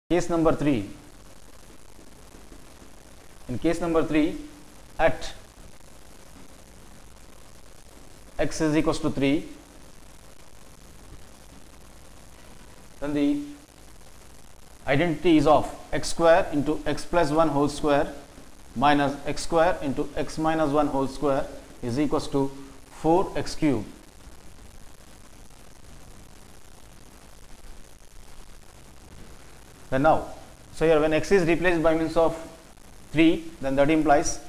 Case number 3. In case number 3, at x is equals to 3, then the identity is of x square into x plus 1 whole square minus x square into x minus 1 whole square is equals to 4x cube. Then now, so here when x is replaced by means of 3, then that implies,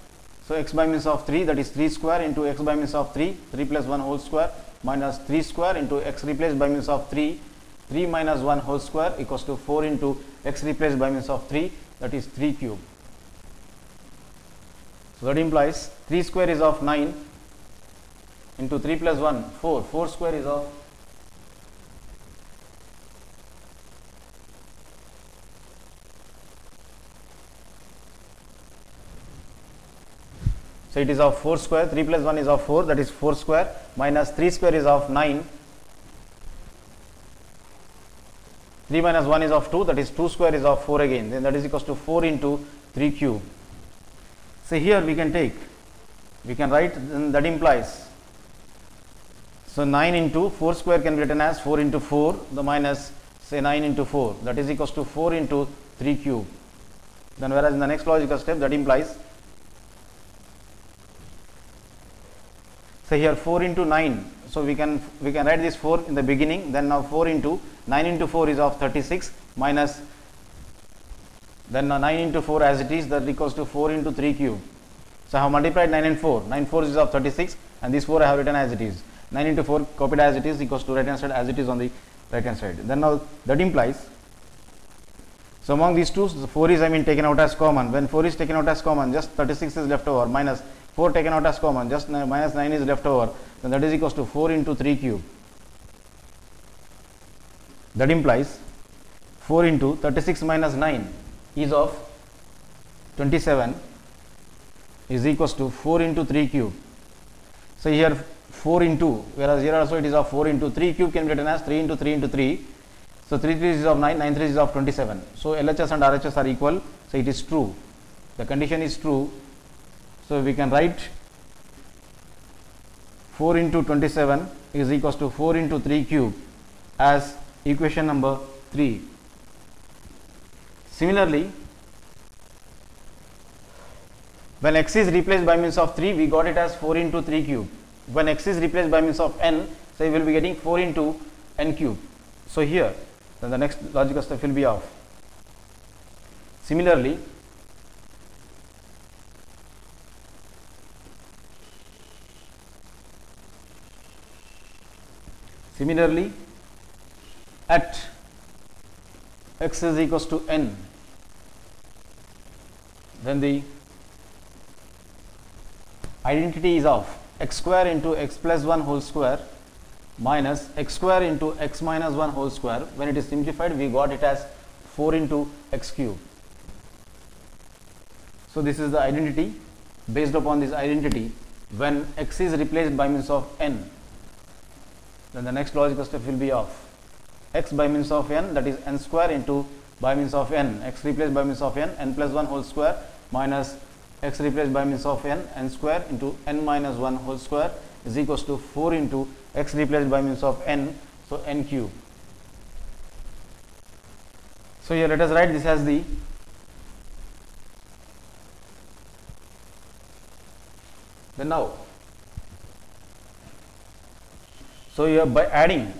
so x by means of 3, that is 3 square into x by means of 3, 3 plus 1 whole square minus 3 square into x replaced by means of 3, 3 minus 1 whole square equals to 4 into x replaced by means of 3, that is 3 cube. So that implies 3 square is of 9 into 3 plus 1, 4, 4 square is of 4 square, 3 plus 1 is of 4, that is 4 square, minus 3 square is of 9, 3 minus 1 is of 2, that is 2 square is of 4 again, then that is equals to 4 into 3 cube. So here we can write, then that implies, so 9 into 4 square can be written as 4 into 4, the minus say 9 into 4, that is equals to 4 into 3 cube. Then whereas in the next logical step that implies, so here 4 into 9, so we can write this 4 in the beginning, then now 4 into 9 into 4 is of 36 minus, then 9 into 4 as it is, that equals to 4 into 3 cube. So I have multiplied 9 and 4, 9 4 is of 36 and this 4 I have written as it is, 9 into 4 copied as it is equals to right hand side as it is on the right hand side. Then now that implies, so among these two, the 4 is taken out as common, when 4 is taken out as common, just 36 is left over, minus 4 taken out as common, just minus 9 is left over, then that is equals to 4 into 3 cube. That implies 4 into 36 minus 9 is of 27 is equals to 4 into 3 cube. So here 4 into, whereas here also it is of 4 into 3 cube can be written as 3 into 3 into 3. So 3 3 is of 9, 9 3 is of 27. So LHS and RHS are equal, so it is true. The condition is true. So we can write 4 into 27 is equals to 4 into 3 cube as equation number 3. Similarly, when x is replaced by means of 3, we got it as 4 into 3 cube. When x is replaced by means of n, so we will be getting 4 into n cube. So here, then the next logical step will be of. Similarly, at x is equals to n, then the identity is of x square into x plus 1 whole square minus x square into x minus 1 whole square. When it is simplified, we got it as 4 into x cube. So this is the identity. Based upon this identity, when x is replaced by means of n, then the next logical step will be of x by means of n, that is n square into by means of n, x replaced by means of n, n plus 1 whole square minus x replaced by means of n, n square into n minus 1 whole square is equals to 4 into x replaced by means of n, so n cube. So here let us write this as the then now. So here by adding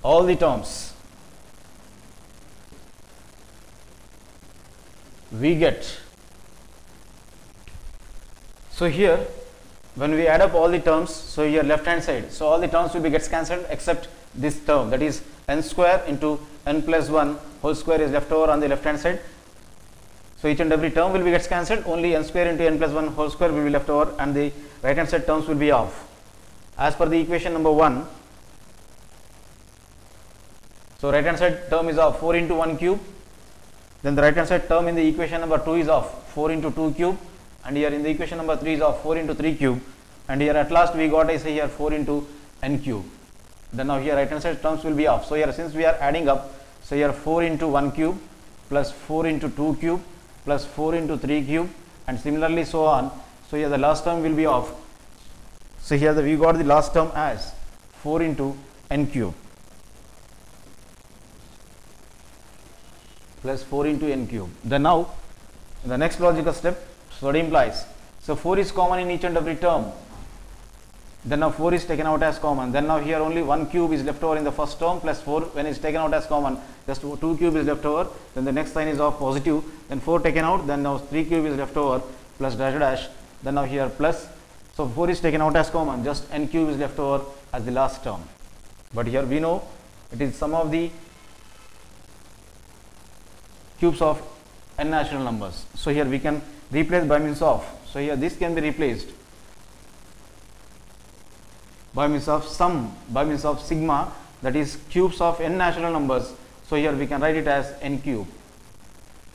all the terms, we get, so here when we add up all the terms, so here left hand side, so all the terms will be gets cancelled except this term, that is n square into n plus 1 whole square is left over on the left hand side. So each and every term will be gets cancelled, only n square into n plus 1 whole square will be left over and the right hand side terms will be off. As per the equation number 1, so right hand side term is of 4 into 1 cube, then the right hand side term in the equation number 2 is of 4 into 2 cube, and here in the equation number 3 is of 4 into 3 cube, and here at last we got, I say here 4 into n cube. then now here right hand side terms will be off. So here since we are adding up, so here 4 into 1 cube plus 4 into 2 cube plus 4 into 3 cube and similarly so on. So here the last term will be off. So here we got the last term as 4 into n cube plus 4 into n cube. Then now in the next logical step, so that implies, so 4 is common in each and every term, then now 4 is taken out as common, then now here only 1 cube is left over in the first term plus 4 when it's taken out as common, just 2 cube is left over, then the next sign is of positive, then 4 taken out, then now 3 cube is left over plus dash dash, then now here plus, so 4 is taken out as common, just n cube is left over as the last term. But here we know it is sum of the cubes of n natural numbers. So here we can replace by means of, so here this can be replaced by means of sum, by means of sigma, that is cubes of n natural numbers. So here we can write it as n cube.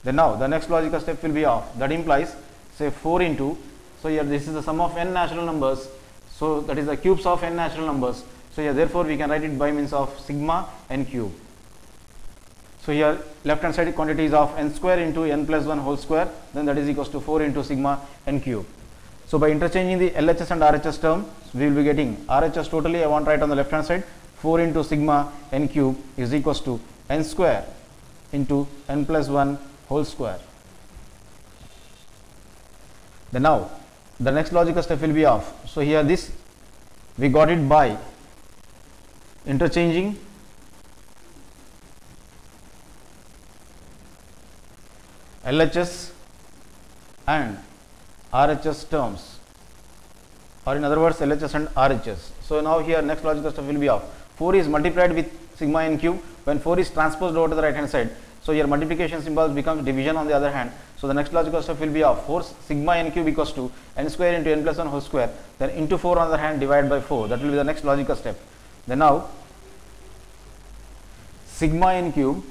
Then now the next logical step will be off, that implies, say 4 into, so here this is the sum of n natural numbers, so that is the cubes of n natural numbers. So here therefore we can write it by means of sigma n cube. So here left hand side quantity is of n square into n plus 1 whole square, then that is equals to 4 into sigma n cube. So by interchanging the LHS and RHS term, we will be getting RHS totally I want to write on the left hand side, 4 into sigma n cube is equals to n square into n plus 1 whole square. Then now the next logical step will be off. So here this we got it by interchanging LHS and RHS terms, or in other words LHS and RHS. So now here next logical step will be off. 4 is multiplied with sigma n cube when 4 is transposed over to the right hand side. So here multiplication symbols becomes division on the other hand. So the next logical step will be off 4 sigma n cube equals to n square into n plus 1 whole square, then into 4 on the other hand divided by 4. That will be the next logical step. Then now sigma n cube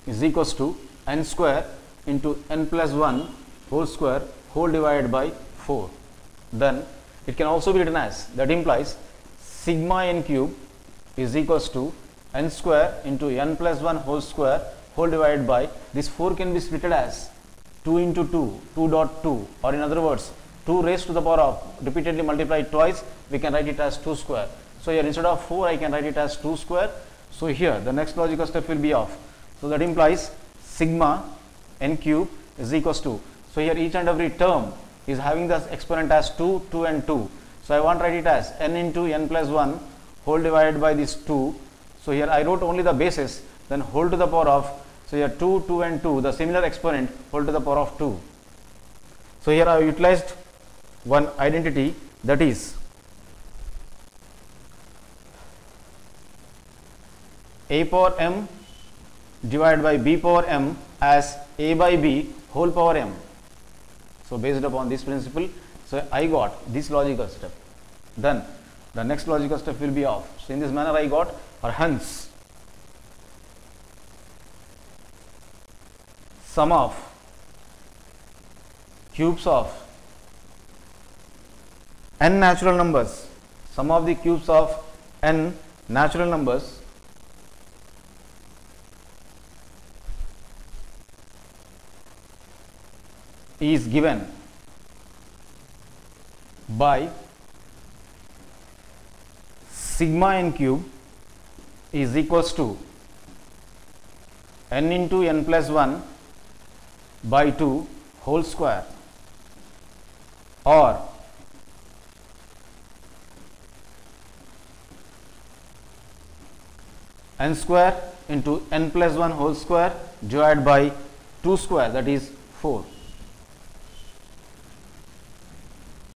is equals to n square into n plus 1 whole square whole divided by 4. Then it can also be written as, that implies sigma n cube is equals to n square into n plus 1 whole square whole divided by, this 4 can be splitted as 2 into 2, 2.2, or in other words 2 raised to the power of, repeatedly multiplied twice, we can write it as 2 square. So here instead of 4 I can write it as 2 square. So here the next logical step will be off. So that implies sigma n cube is equals to, so here each and every term is having the exponent as 2, 2 and 2. So I want to write it as n into n plus 1 whole divided by this 2. So here I wrote only the basis, then whole to the power of, so here 2, 2 and 2, the similar exponent whole to the power of 2. So here I have utilized one identity, that is a power m divided by b power m as a by b whole power m. So based upon this principle, so I got this logical step. Then the next logical step will be off. So in this manner I got, or hence sum of cubes of n natural numbers, sum of the cubes of n natural numbers is given by sigma n cube is equals to n into n plus 1 by 2 whole square, or n square into n plus 1 whole square divided by 2 square, that is 4.